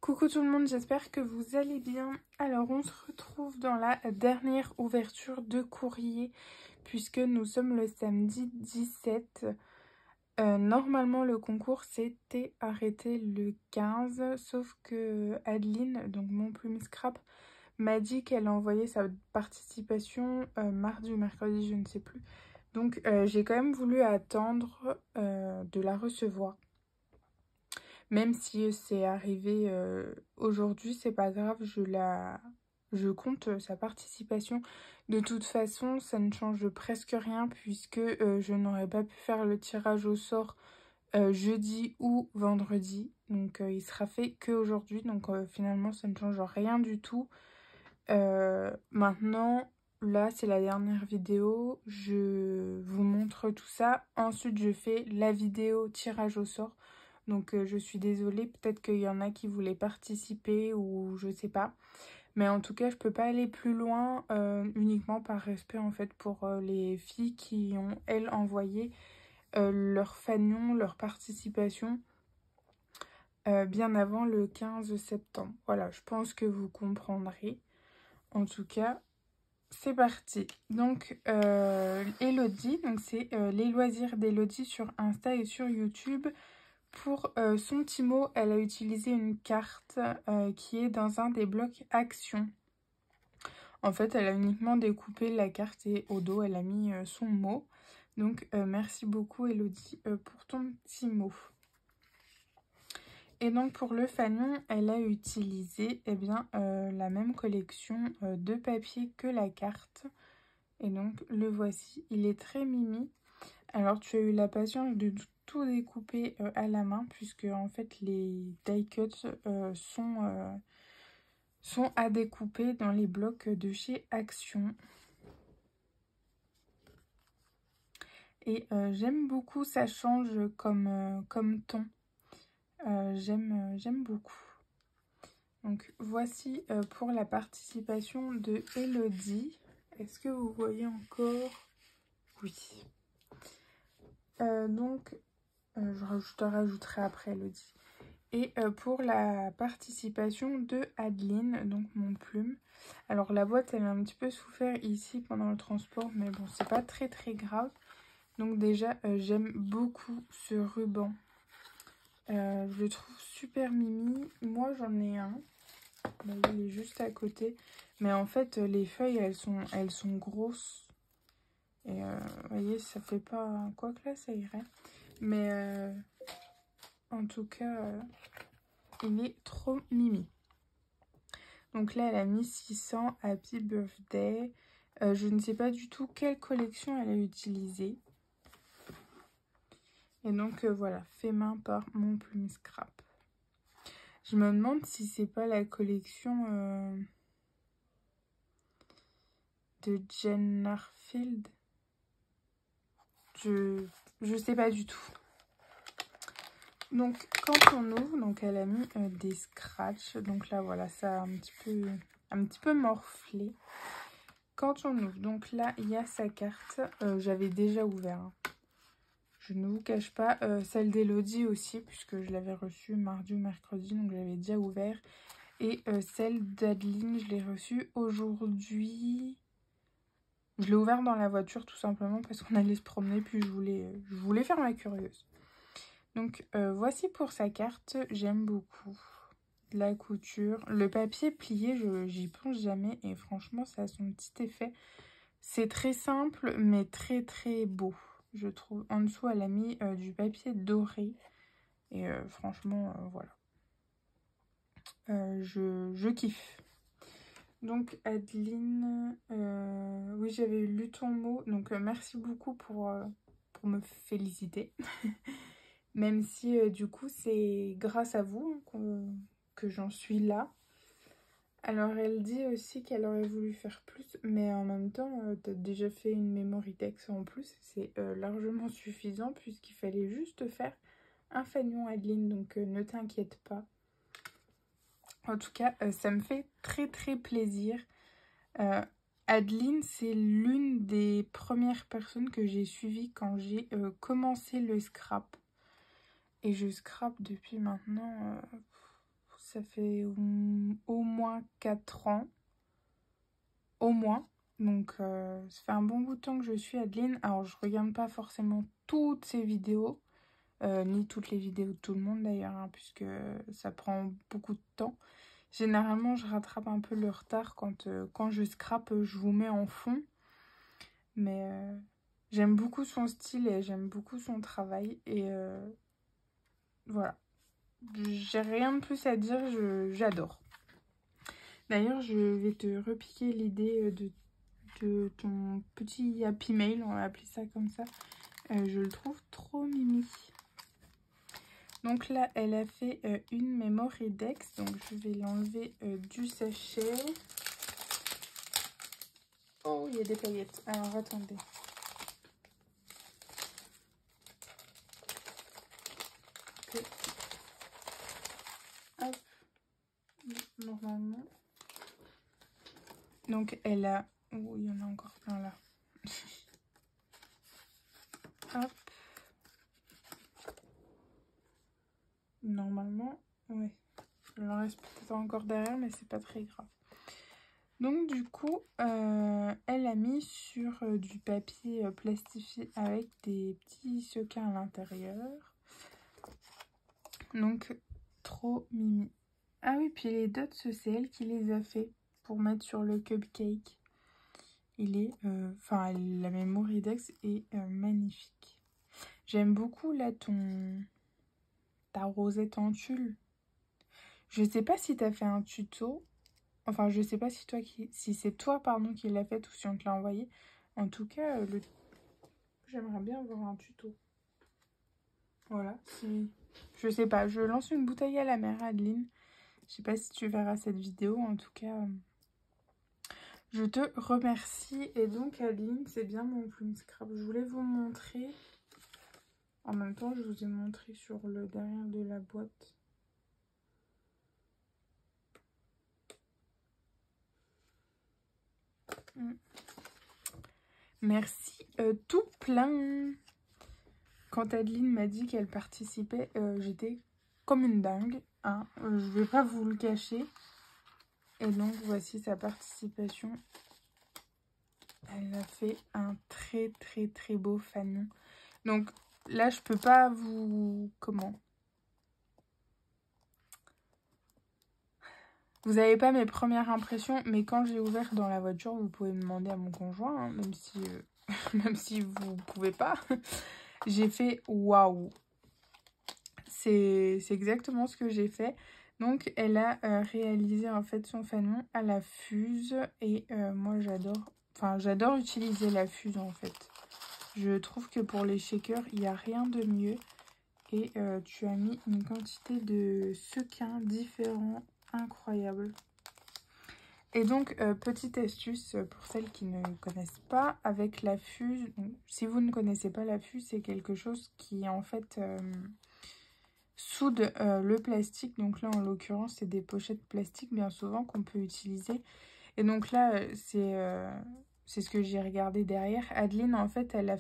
Coucou tout le monde, j'espère que vous allez bien. Alors on se retrouve dans la dernière ouverture de courrier puisque nous sommes le samedi 17. Normalement le concours s'était arrêté le 15, sauf que Adeline, donc mon plume scrap, m'a dit qu'elle a envoyé sa participation mardi ou mercredi, je ne sais plus. Donc j'ai quand même voulu attendre de la recevoir. Même si c'est arrivé aujourd'hui, c'est pas grave, je compte sa participation. De toute façon, ça ne change presque rien puisque je n'aurais pas pu faire le tirage au sort jeudi ou vendredi. Donc il sera fait que aujourd'hui, donc finalement ça ne change rien du tout. Maintenant, là c'est la dernière vidéo, je vous montre tout ça. Ensuite je fais la vidéo tirage au sort. Donc je suis désolée, peut-être qu'il y en a qui voulaient participer ou je sais pas. Mais en tout cas, je peux pas aller plus loin uniquement par respect en fait pour les filles qui ont, elles, envoyé leur fanion, leur participation bien avant le 15 septembre. Voilà, je pense que vous comprendrez. En tout cas, c'est parti. Donc Elodie, donc c'est les loisirs d'Elodie sur Insta et sur YouTube. Pour son petit mot, elle a utilisé une carte qui est dans un des blocs action. En fait, elle a uniquement découpé la carte et au dos, elle a mis son mot. Donc, merci beaucoup Elodie pour ton petit mot. Et donc, pour le fanion, elle a utilisé la même collection de papier que la carte. Et donc, le voici. Il est très mimi. Alors, tu as eu la patience de tout découper à la main puisque en fait les die cuts sont à découper dans les blocs de chez Action. Et j'aime beaucoup, ça change comme ton. J'aime beaucoup. Donc voici pour la participation de Elodie. Est-ce que vous voyez encore? Oui. Je te rajouterai après Elodie. Et pour la participation de Adeline, donc mon plume. Alors la boîte elle a un petit peu souffert ici pendant le transport, mais bon c'est pas très grave. Donc déjà j'aime beaucoup ce ruban. Je le trouve super mimi. Moi j'en ai un. Là, il est juste à côté. Mais en fait les feuilles elles sont grosses. Et vous voyez ça fait pas... Quoique là ça irait. Mais en tout cas... il est trop mimi. Donc là, elle a mis 600 Happy Birthday. Je ne sais pas du tout quelle collection elle a utilisée. Et donc voilà, fait main par mon plume scrap. Je me demande si c'est pas la collection de Jen Narfield. Je sais pas du tout. Donc quand on ouvre, donc elle a mis des scratchs. Donc là voilà, ça a un petit peu morflé. Quand on ouvre, donc là il y a sa carte. J'avais déjà ouvert. Hein. Je ne vous cache pas. Celle d'Elodie aussi, puisque je l'avais reçue mardi ou mercredi, donc j'avais déjà ouvert. Et celle d'Adeline, je l'ai reçue aujourd'hui. Je l'ai ouvert dans la voiture tout simplement parce qu'on allait se promener, puis je voulais faire ma curieuse. Donc voici pour sa carte, j'aime beaucoup la couture. Le papier plié, j'y pense jamais et franchement ça a son petit effet. C'est très simple mais très beau, je trouve. En dessous elle a mis du papier doré et franchement voilà. Je kiffe. Donc Adeline, oui j'avais lu ton mot, donc merci beaucoup pour me féliciter. Même si du coup c'est grâce à vous que j'en suis là. Alors elle dit aussi qu'elle aurait voulu faire plus, mais en même temps t'as déjà fait une memory text en plus. C'est largement suffisant puisqu'il fallait juste faire un fanion Adeline, donc ne t'inquiète pas. En tout cas ça me fait très plaisir. Adeline c'est l'une des premières personnes que j'ai suivies quand j'ai commencé le scrap. Et je scrape depuis maintenant ça fait au moins 4 ans. Au moins. Donc, ça fait un bon bout de temps que je suis Adeline. Alors, je regarde pas forcément toutes ses vidéos, ni toutes les vidéos de tout le monde d'ailleurs, hein, puisque ça prend beaucoup de temps. Généralement, je rattrape un peu le retard quand je scrape, je vous mets en fond. Mais j'aime beaucoup son style et j'aime beaucoup son travail. Et voilà. J'ai rien de plus à dire, j'adore. D'ailleurs, je vais te repiquer l'idée de ton petit Happy Mail, on va appeler ça comme ça. Je le trouve trop mimi. Donc là, elle a fait une Memory Dex, donc je vais l'enlever du sachet. Oh, il y a des paillettes. Alors, attendez. Okay. Hop. Normalement. Donc, elle a... Oh, il y en a encore plein là. Hop. Normalement, ouais. Il en reste peut-être encore derrière, mais c'est pas très grave. Donc du coup, elle a mis sur du papier plastifié avec des petits sequins à l'intérieur. Donc, trop mimi. Ah oui, puis les dots, c'est elle qui les a fait pour mettre sur le cupcake. Il est, la Memory Dex est magnifique. J'aime beaucoup là ta rosette en tulle. Je sais pas si t'as fait un tuto. Enfin, je sais pas si c'est toi, pardon, qui l'a fait ou si on te l'a envoyé. En tout cas, j'aimerais bien avoir un tuto. Voilà. Je sais pas, je lance une bouteille à la mer, Adeline. Je sais pas si tu verras cette vidéo. En tout cas, je te remercie. Et donc, Adeline, c'est bien mon plume scrap. Je voulais vous montrer. En même temps, je vous ai montré sur le derrière de la boîte. Merci tout plein. Quand Adeline m'a dit qu'elle participait, j'étais comme une dingue. Hein. Je vais pas vous le cacher. Et donc, voici sa participation. Elle a fait un très très très beau fanon. Donc là, je peux pas vous... Comment? Vous n'avez pas mes premières impressions, mais quand j'ai ouvert dans la voiture, vous pouvez demander à mon conjoint, hein, même si, même si vous pouvez pas. J'ai fait waouh. C'est exactement ce que j'ai fait. Donc, elle a réalisé en fait son fanon à la fuse. Et moi, j'adore utiliser la fuse en fait. Je trouve que pour les shakers, il n'y a rien de mieux. Et tu as mis une quantité de sequins différents, incroyable. Et donc, petite astuce pour celles qui ne connaissent pas, avec la fuse. Donc, si vous ne connaissez pas la fuse, c'est quelque chose qui en fait soude le plastique. Donc là, en l'occurrence, c'est des pochettes plastiques bien souvent qu'on peut utiliser. Et donc là, c'est ce que j'ai regardé derrière. Adeline, en fait, elle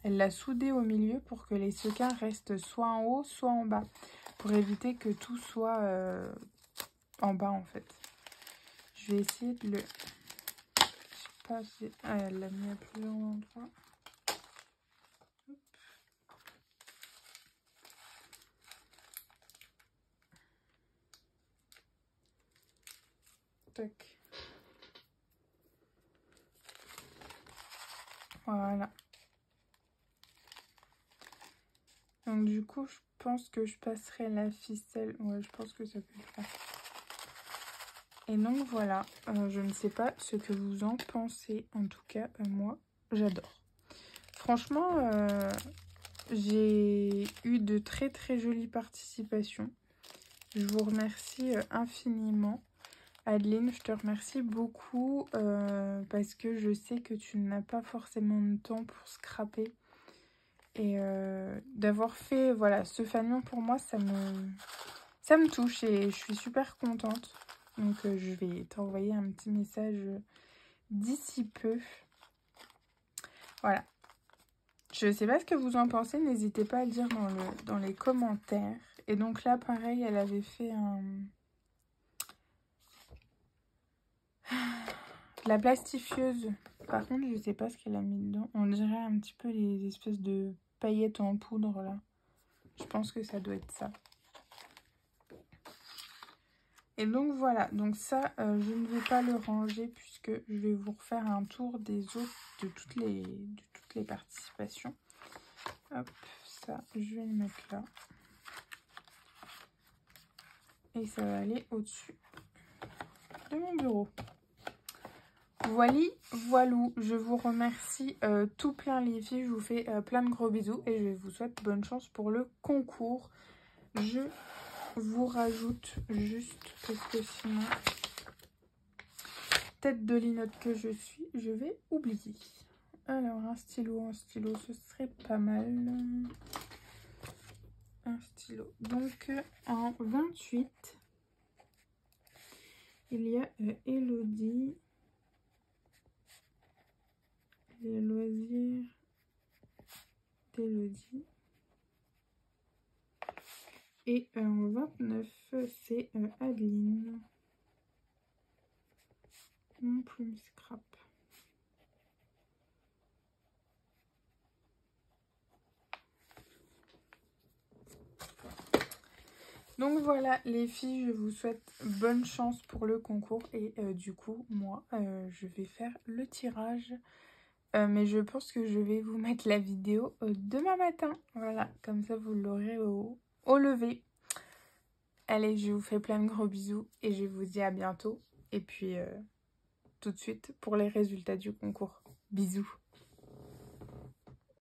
l'a soudé au milieu pour que les sequins restent soit en haut, soit en bas. Pour éviter que tout soit en bas, en fait. Je vais essayer de le... Je sais pas si... Ah, elle l'a mis à plusieurs endroits. Hop. Tac. Voilà. Donc du coup, je pense que je passerai la ficelle. Ouais, je pense que ça peut le faire. Et donc voilà, je ne sais pas ce que vous en pensez. En tout cas, moi, j'adore. Franchement, j'ai eu de très très jolies participations. Je vous remercie infiniment. Adeline, je te remercie beaucoup parce que je sais que tu n'as pas forcément de temps pour scraper. Et d'avoir fait voilà, ce fanon pour moi, ça me touche et je suis super contente. Donc je vais t'envoyer un petit message d'ici peu. Voilà. Je sais pas ce que vous en pensez, n'hésitez pas à le dire dans les commentaires. Et donc là, pareil, elle avait fait La plastifieuse. Par contre, je sais pas ce qu'elle a mis dedans. On dirait un petit peu les espèces de paillettes en poudre là. Je pense que ça doit être ça. Et donc voilà, donc ça, je ne vais pas le ranger puisque je vais vous refaire un tour des autres, de toutes les participations. Hop, ça, je vais le mettre là. Et ça va aller au-dessus de mon bureau. Voilou, je vous remercie tout plein les filles, je vous fais plein de gros bisous et je vous souhaite bonne chance pour le concours. Je vous rajoute juste, parce que sinon, tête de linotte que je suis, je vais oublier. Alors, un stylo, ce serait pas mal. Un stylo. Donc, en 28, il y a Elodie. Les loisirs d'Elodie. Et en 29, c'est Adeline. Mon plume scrap. Donc voilà les filles, je vous souhaite bonne chance pour le concours. Et du coup, moi, je vais faire le tirage. Mais je pense que je vais vous mettre la vidéo demain matin. Voilà, comme ça vous l'aurez au lever. Allez, je vous fais plein de gros bisous et je vous dis à bientôt. Et puis, tout de suite pour les résultats du concours. Bisous.